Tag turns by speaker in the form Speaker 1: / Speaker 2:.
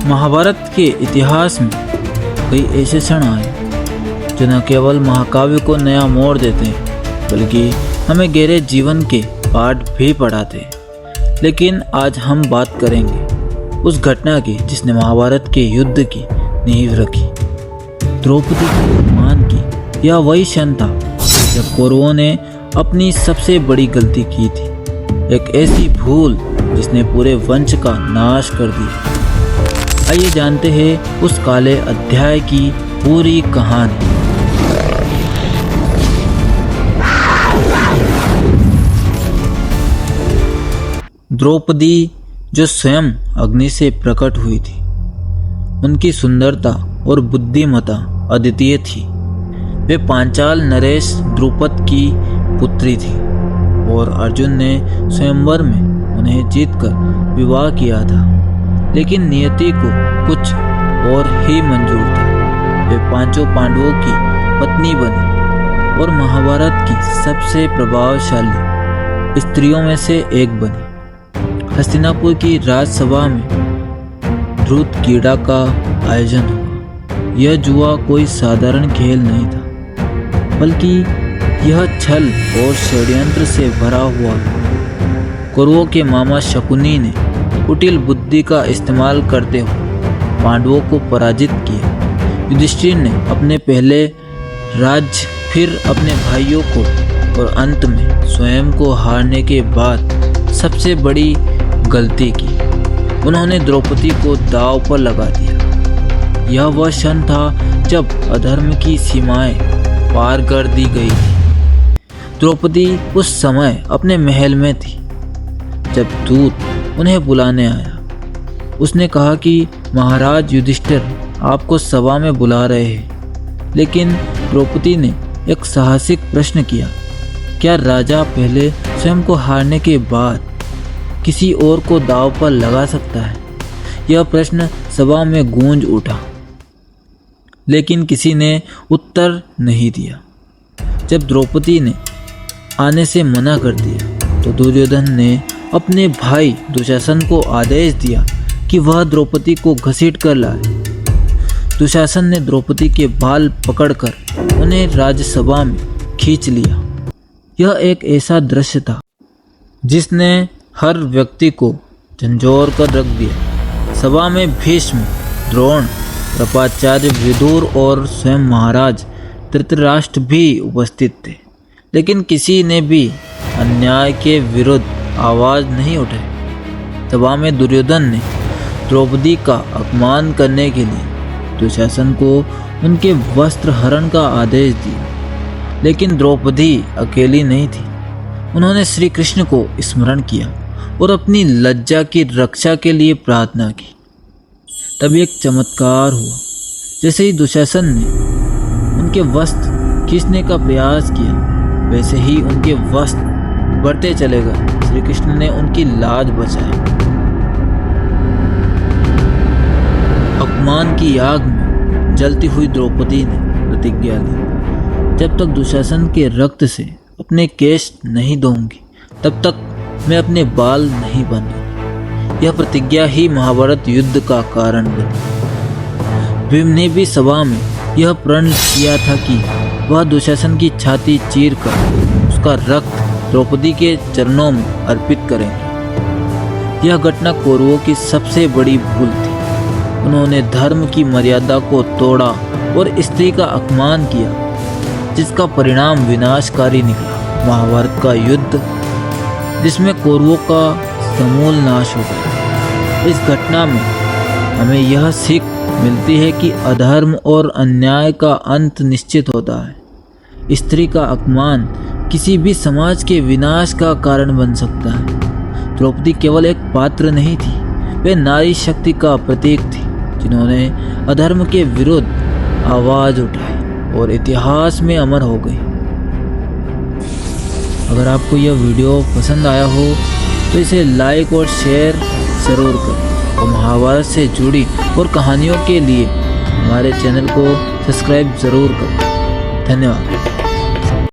Speaker 1: महाभारत के इतिहास में कई ऐसे क्षण आए जो न केवल महाकाव्य को नया मोड़ देते हैं बल्कि हमें गहरे जीवन के पाठ भी पढ़ाते हैं। लेकिन आज हम बात करेंगे उस घटना की जिसने महाभारत के युद्ध की नींव रखी। द्रौपदी के अपमान की यह वही क्षण था जब कौरवों ने अपनी सबसे बड़ी गलती की थी, एक ऐसी भूल जिसने पूरे वंश का नाश कर दिया। आइए जानते हैं उस काले अध्याय की पूरी कहानी। द्रौपदी जो स्वयं अग्नि से प्रकट हुई थी, उनकी सुंदरता और बुद्धिमत्ता अद्वितीय थी। वे पांचाल नरेश द्रुपद की पुत्री थी और अर्जुन ने स्वयंवर में उन्हें जीतकर विवाह किया था। लेकिन नियति को कुछ और ही मंजूर था। वे पांचों पांडवों की पत्नी बनी और महाभारत की सबसे प्रभावशाली स्त्रियों में से एक बनी। हस्तिनापुर की राजसभा में ध्रुत क्रीड़ा का आयोजन हुआ। यह जुआ कोई साधारण खेल नहीं था, बल्कि यह छल और षड्यंत्र से भरा हुआ था। कौरवों के मामा शकुनी ने कुटिल बुद्धि का इस्तेमाल करते हुए पांडवों को पराजित किया। युधिष्ठिर ने अपने पहले राज्य, फिर अपने भाइयों को और अंत में स्वयं को हारने के बाद सबसे बड़ी गलती की, उन्होंने द्रौपदी को दांव पर लगा दिया। यह वह क्षण था जब अधर्म की सीमाएं पार कर दी गई थी। द्रौपदी उस समय अपने महल में थी जब दूत उन्हें बुलाने आया। उसने कहा कि महाराज युधिष्ठिर आपको सभा में बुला रहे हैं। लेकिन द्रौपदी ने एक साहसिक प्रश्न किया, क्या राजा पहले स्वयं को हारने के बाद किसी और को दांव पर लगा सकता है? यह प्रश्न सभा में गूंज उठा, लेकिन किसी ने उत्तर नहीं दिया। जब द्रौपदी ने आने से मना कर दिया तो दुर्योधन ने अपने भाई दुशासन को आदेश दिया कि वह द्रौपदी को घसीट कर लाए। दुशासन ने द्रौपदी के बाल पकड़कर उन्हें राज्यसभा में खींच लिया। यह एक ऐसा दृश्य था जिसने हर व्यक्ति को झंझोर कर रख दिया। सभा में भीष्म, द्रोण, कृपाचार्य, विदुर और स्वयं महाराज धृतराष्ट्र भी उपस्थित थे, लेकिन किसी ने भी अन्याय के विरुद्ध आवाज नहीं उठाई। सभा में दुर्योधन ने द्रौपदी का अपमान करने के लिए दुशासन को उनके वस्त्र हरण का आदेश दिया। लेकिन द्रौपदी अकेली नहीं थी। उन्होंने श्री कृष्ण को स्मरण किया और अपनी लज्जा की रक्षा के लिए प्रार्थना की। तभी एक चमत्कार हुआ। जैसे ही दुशासन ने उनके वस्त्र खींचने का प्रयास किया, वैसे ही उनके वस्त्र बढ़ते चले गए। श्री कृष्ण ने उनकी लाज बचाई। अपमान की आग में जलती हुई द्रौपदी ने प्रतिज्ञा ली, जब तक दुशासन के रक्त से अपने केश नहीं धोऊंगी तब तक मैं अपने बाल नहीं बांधूंगी। यह प्रतिज्ञा ही महाभारत युद्ध का कारण बनी। भीम ने भी सभा में यह प्रण किया था कि वह दुशासन की छाती चीरकर उसका रक्त द्रौपदी के चरणों में अर्पित करेंगे। यह घटना कौरवों की सबसे बड़ी भूल थी। उन्होंने धर्म की मर्यादा को तोड़ा और स्त्री का अपमान किया, जिसका परिणाम विनाशकारी निकला। महाभारत का युद्ध जिसमें कौरवों का समूल नाश हो गया। इस घटना में हमें यह सीख मिलती है कि अधर्म और अन्याय का अंत निश्चित होता है। स्त्री का अपमान किसी भी समाज के विनाश का कारण बन सकता है। द्रौपदी केवल एक पात्र नहीं थी, वे नारी शक्ति का प्रतीक थी, जिन्होंने अधर्म के विरुद्ध आवाज उठाई और इतिहास में अमर हो गई। अगर आपको यह वीडियो पसंद आया हो तो इसे लाइक और शेयर ज़रूर करें और महाभारत से जुड़ी और कहानियों के लिए हमारे चैनल को सब्सक्राइब ज़रूर करें। धन्यवाद।